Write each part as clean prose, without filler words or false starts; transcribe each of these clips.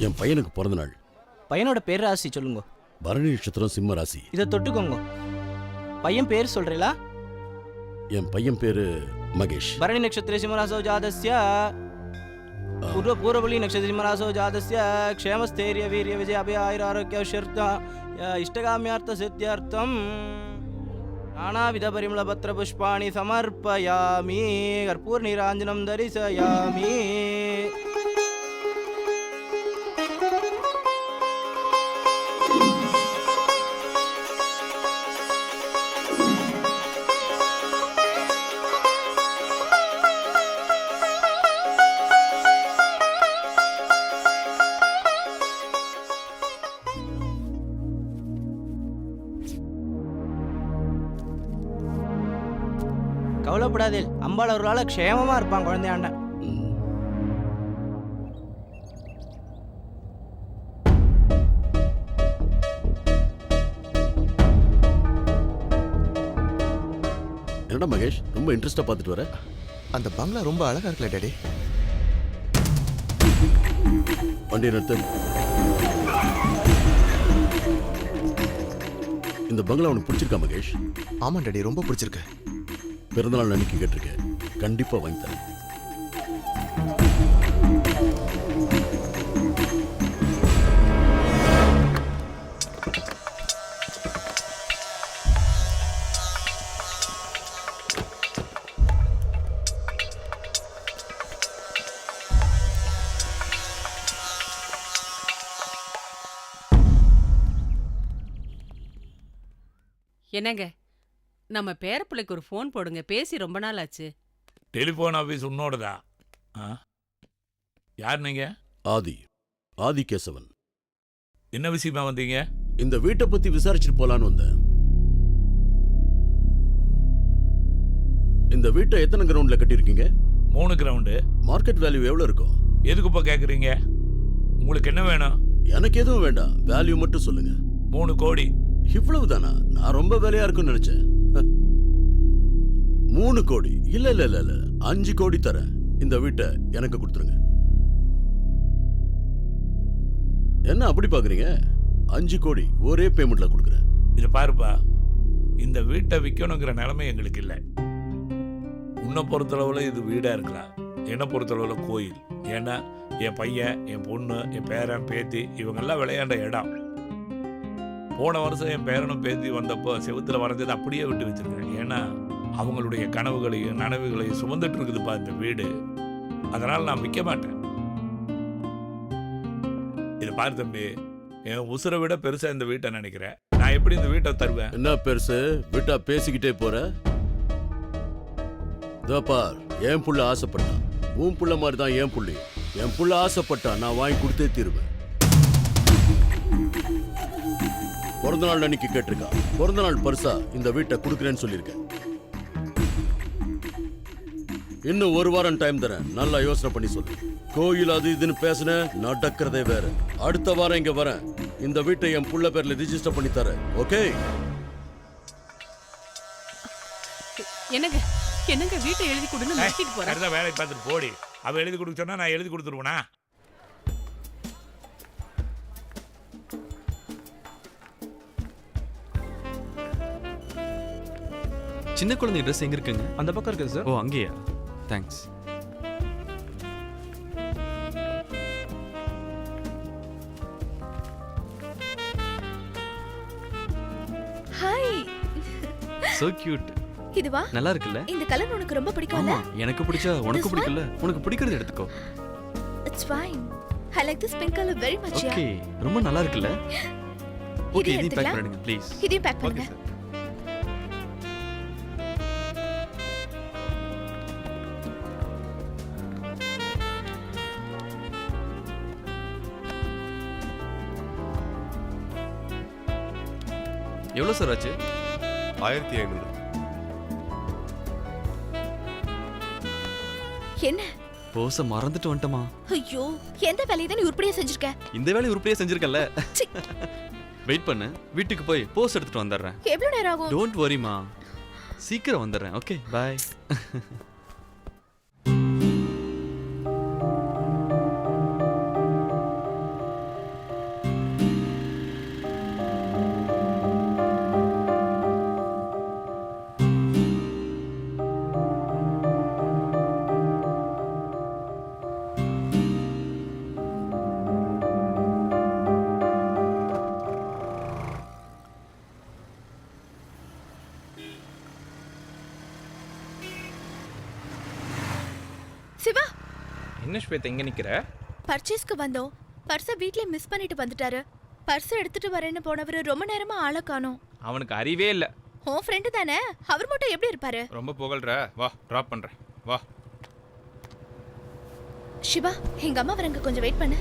என் பையனுக்கு பிறந்த நாள். பையனோட பேர் ராசி சொல்லுங்க. பரணி நட்சத்திரம், சிம்ம ராசி. இதை தொட்டுக்கோங்க. பையன் பேர் சொல்றீங்களா? என் பையன் பேரு மகேஷ். பரணி நட்சத்திர சிம்மராசோ ஜாதஸ்ய பூர்வபலி நட்சத்திர சிம்மராசோ ஜாதஸ்ய க்ஷேமஸ்தைரிய வீரிய விஜய அபய ஆயுராரோக்கிய ஐஸ்வர்ய இஷ்டகாமியார்த்த சித்தியார்த்தம் நானாவித பரிமள பத்ர புஷ்பாணி சமர்ப்பயாமி கற்பூர நீராஞ்சனம் தரிசயாமி. கவலைப்படாதே, அம்பாள் ஒரு நாள் க்ஷேமமா இருப்பான் குழந்தையாண்ட. என்னடா மகேஷ் ரொம்ப இன்ட்ரெஸ்டா பார்த்துட்டு வர? அந்த பங்களா ரொம்ப அழகா இருக்குல்ல டாடி. வண்டி நிறுத்து. இந்த பங்களா உனக்கு பிடிச்சிருக்கா மகேஷ்? ஆமா டாடி, ரொம்ப பிடிச்சிருக்கு. பிறந்தநாள் அன்னைக்கு கேட்டிருக்கேன், கண்டிப்பா வாங்கி தரேன். என்னங்க, நம்ம பேரப்பிள்ளைக்கு ஒரு ஃபோன் போடுங்க, பேசி ரொம்ப நாள் ஆச்சு. டெலிஃபோன் ஆஃபீஸ் உன்னோடதா? யார் நீங்க? ஆதி கேசவன். என்ன விஷயமா வந்தீங்க? இந்த வீட்டை பத்தி விசாரிச்சுட்டு போலான்னு வந்தேன். இந்த வீட்டை எத்தனை கிரவுண்ட்ல கட்டியிருக்கீங்க? 3 கிரவுண்டு. மார்க்கெட் வேல்யூ எவ்வளவு இருக்கும்? எதுக்குப்பா கேக்குறீங்க? உங்களுக்கு என்ன வேணும்? எனக்கு எதுவும் வேண்டாம், வேல்யூ மட்டும் சொல்லுங்க. 3 கோடி. இவ்வளவுதானா? நான் ரொம்ப வேலையா இருக்குன்னு நினைச்சேன். 3 கோடி? இல்ல இல்ல இல்ல இல்ல, 5 கோடி தரேன். இந்த வீட்டை எனக்கு கொடுத்துருங்க. என்ன அப்படி பாக்குறீங்க? 5 கோடி ஒரே பேமெண்ட்ல கொடுக்குறேன். இதை பாருப்பா, இந்த வீட்டை விற்கணுங்கிற நிலைமை எங்களுக்கு இல்லை. உன்னை பொறுத்தளவுல இது வீடா இருக்கலாம், என்னை பொறுத்தளவுல கோயில். ஏன்னா என் பையன், என் பொண்ணு, என் பேரன், பேத்தி இவங்கெல்லாம் விளையாண்ட இடம். போன வருஷம் என் பேரனும் பேத்தி வந்தப்போ செவுத்துல வரைஞ்சதை அப்படியே விட்டு வச்சிருக்கேன். ஏன்னா அவங்களுடைய கனவுகளையும் நனவுகளையும் சுமந்துட்டு இருக்குதுப்பா இந்த வீடு. அதனால நான் விற்க மாட்டேன். இதை பாரு தம்பி, என் உசுரை விட பெருசா இந்த வீட்டை நினைக்கிறேன். நான் எப்படி இந்த வீட்டை தருவேன்? என்ன பெருசு வீட்டா பேசிக்கிட்டே போற? பார், என் புள்ள ஆசைப்பட்டான், உன் புள்ள மாதிரி தான் என் புள்ளி. என் புள்ள ஆசைப்பட்டா நான் வாங்கி கொடுத்தே தீருவேன். பிறந்த நாள் அன்னைக்கு கேட்டிருக்கான், பிறந்த நாள் பரிசா இந்த வீட்டை கொடுக்குறேன்னு சொல்லியிருக்கேன். இன்னும் 1 வாரம் டைம் தரேன், நல்லா யோசனை பண்ணி சொல்லு. கோயில் அது இதுன்னு பேசுன நடக்கிறதே வேற. அடுத்த வாரம் இங்க வரேன், இந்த வீட்டை என் புள்ள பேர்ல ரிஜிஸ்டர் பண்ணி தரேன். ஓகே? என்னங்க என்னங்க வீட்டை எழுதி கொடுன்னு மிரட்டிட்டு போறேன். வேலை பார்த்துட்டு போடி. அவ எழுதி கொடுக்க சொன்னா நான் எழுதி கொடுத்துருவேனா? சின்ன குழந்தை ட்ரெஸ் எங்க இருக்குங்க? அந்த பக்கம் இருக்குது சார். ஓ, அங்கேயா? தேங்க்ஸ். ஹாய். So cute. இதுவா? நல்லா இருக்குல்ல? இந்த கலர் உனக்கு ரொம்ப பிடிக்கும்ல? எனக்கு பிடிச்சா உனக்கு பிடிக்கும்ல? உனக்கு பிடிக்கிறது எடுத்துக்கோ. It's fine. I like this pink color very much. Okay, ரொம்ப நல்லா இருக்குல்ல? ஓகே, இதை பேக் எடுத்துக்கலாம். பண்ணுங்க ப்ளீஸ். இதையும் பேக் பண்ணுங்க. எவ்வளவு சார் ஆச்சு? 1500. என்ன? போஸ மறந்துட்டு வந்துட்டமா? ஐயோ, எந்த வேலையை தான் நீ உருப்படியா செஞ்சிருக்க? இந்த வேலையை உருப்படியா செஞ்சிருக்கல. வெயிட் பண்ணு, வீட்டுக்கு போய் போஸ் எடுத்துட்டு வந்துடுறேன். எவ்வளவு நேரம் ஆகும்? டோன்ட் வரிமா, சீக்கிரம் வந்துடுறேன். Okay, bye. என்ன ஸ்வேதா எங்க நிக்கிற? பர்ச்சேஸ்க்கு வந்தோம். பர்ஸை வீட்லயே மிஸ் பண்ணிட்டு வந்துட்டாரு. பர்ஸ் எடுத்துட்டு வரேன்னு போனவர் ரொம்ப நேரமா ஆளை காணோம். அவனுக்கு அறிவே இல்ல. உன் ஃப்ரெண்டு தானே, அவர் மட்டும் எப்படி இருப்பாரு? ரொம்ப புகழ்ற. வா டிராப் பண்றேன். வா. சிவா, எங்க அம்மா வரங்க, கொஞ்சம் வெயிட் பண்ணு.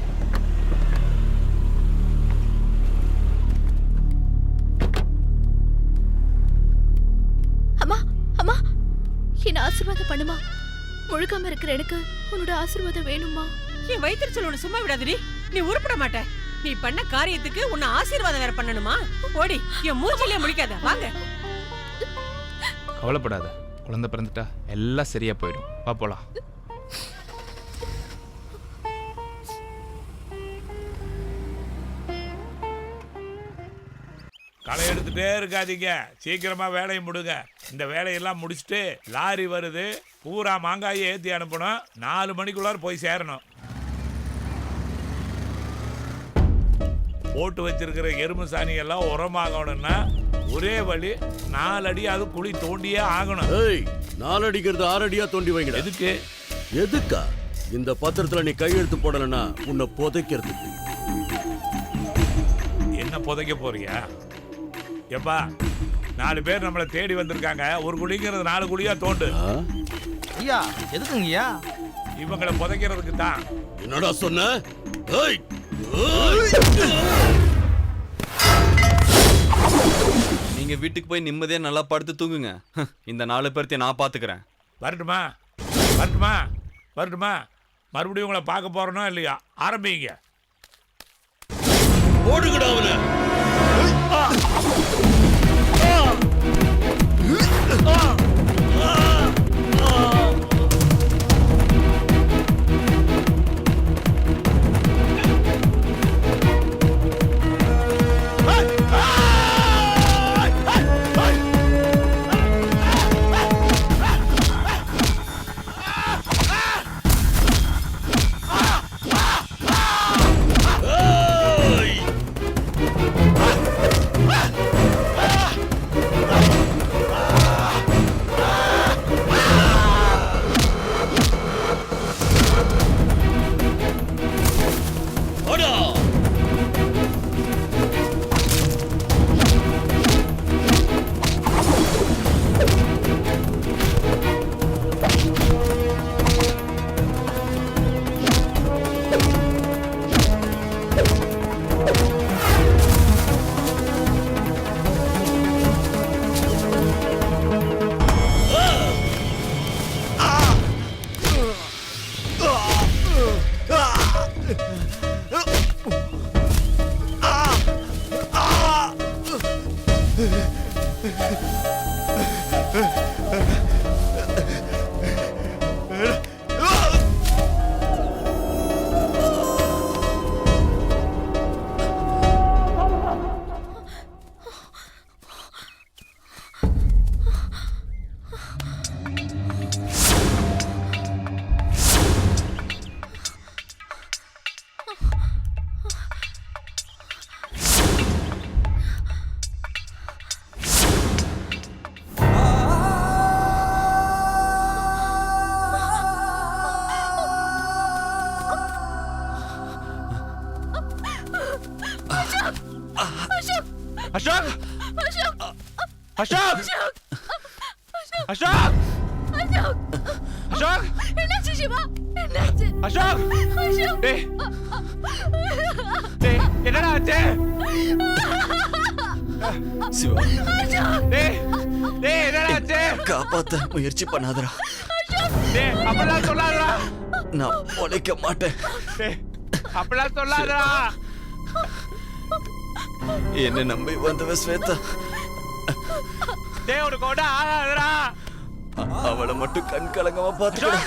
அம்மா அம்மா, என்ன ஆசீர்வாதம் பண்ணுமா. முழுக்காம இருக்கிற எனக்கு உன்னோட ஆசீர்வாதம் வேணுமா? என் வயிற்றுச்சல் உன்னை சும்மா விடாதடி. நீ உருப்பட மாட்ட. நீ பண்ண காரியத்துக்கு உன்னை ஆசீர்வாதம் வேற பண்ணணுமா? ஓடி, என் மூஞ்சிலே முடிக்காத. வாங்க. கவலைப்படாத, குழந்தை பிறந்துட்டா எல்லாம் சரியா போயிடும். வா போலாம். களை எடுத்துட்டே இருக்காதீங்க, சீக்கிரமா வேலையை முடிங்க. இந்த வேலையெல்லாம் முடிச்சுட்டு லாரி வருது, பூரா மாங்காயை ஏற்றி அனுப்பணும். 4 மணிக்குள்ளார போய் சேரணும். போட்டு வச்சிருக்கிற எறும்பு சாணி எல்லாம் உரமாகணும்னா ஒரே வழி 4 அடி அது குழி தோண்டியே ஆகணும். ஏய், 4 அடிக்கிறது 6 அடியா தோண்டி வைங்க. எதுக்கு? எதுக்கா? இந்த பத்திரத்துல நீ கையெழுத்து போடலன்னா உன்னை புதைக்கிறதுக்கு. என்ன புதைக்க போறியா? எப்பா, 4 பேர் நம்மளை தேடி வந்திருக்காங்க. ஒரு குழிங்கிறது 4 குழியா தோண்டு. ஐயா எதுக்குங்கய்யா? இவங்களை புதைக்கிறதுக்கு தான். என்னடா சொன்ன? ஏய், நீங்க வீட்டுக்கு போய் நிம்மதியா நல்லா படுத்து தூங்குங்க. இந்த 4 பேர்த்தையும் நான் பாத்துக்கிறேன். வரட்டுமா? வரட்டுமா? வரட்டுமா? மறுபடியும் உங்களை பார்க்க போறோனோ இல்லையா? ஆரம்பிங்க. ஓடுங்கடா அவனை. அசோக்! அசோக்! அசோக்! அசோக்! என்னாச்சு சிவா? என்னாச்சு? அசோக்! டேய்! டேய், என்னடா ஆச்சு? சிவா, டேய்! டேய், என்னடா ஆச்சு? காப்பாத்த முயற்சி பண்ணாதடா. டேய், அப்படிலாம் சொல்லாதடா. நான் உழைக்க மாட்டேன். டேய், அப்படிலாம் சொல்லாதடா. என்ன நம்பி வந்தவ ஸ்வேதா. டேய், உனக்கு ஒன்றும் ஆகாதுடா. அவளை மட்டும் கண் கலங்கமா பாத்துக்கடா.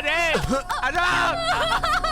டேய், அசோக்!